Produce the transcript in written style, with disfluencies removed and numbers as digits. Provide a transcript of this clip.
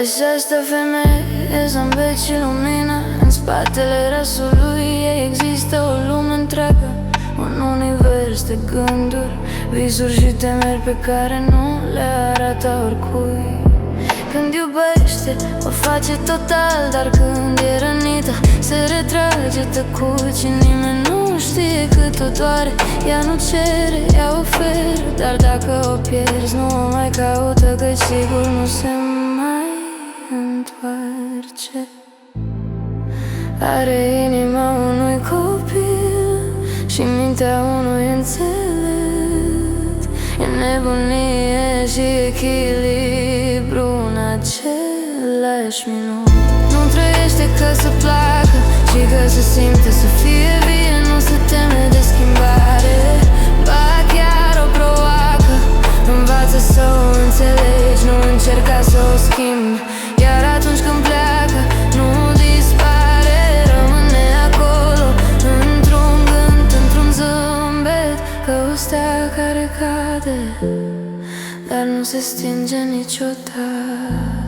Așa stă femeie, zâmbet și lumină. În spatele rasului ei există o lume întreagă, un univers de gânduri, visuri și temeri pe care nu le arată oricui. Când iubește, o face total, dar când e rănită, se retrage tăcut și nimeni nu știe cât o doare. Ea nu cere, ea oferă, dar dacă o pierzi, nu o mai caută, căci sigur nu se mai întoarce. Are inima unui copil și mintea unui înțelept. E nebunie și echilibru în același minut. Nu trăiește ca să placă, ci ca să simte, să fie vie. Nu se teme de schimbare, ba chiar o provoacă. Învață să o înțelegi, nu încerca să o schimbi. Iar atunci când pleacă, nu dispare, rămâne acolo, într-un gând, într-un zâmbet, ca o stea care cade, dar nu se stinge niciodată.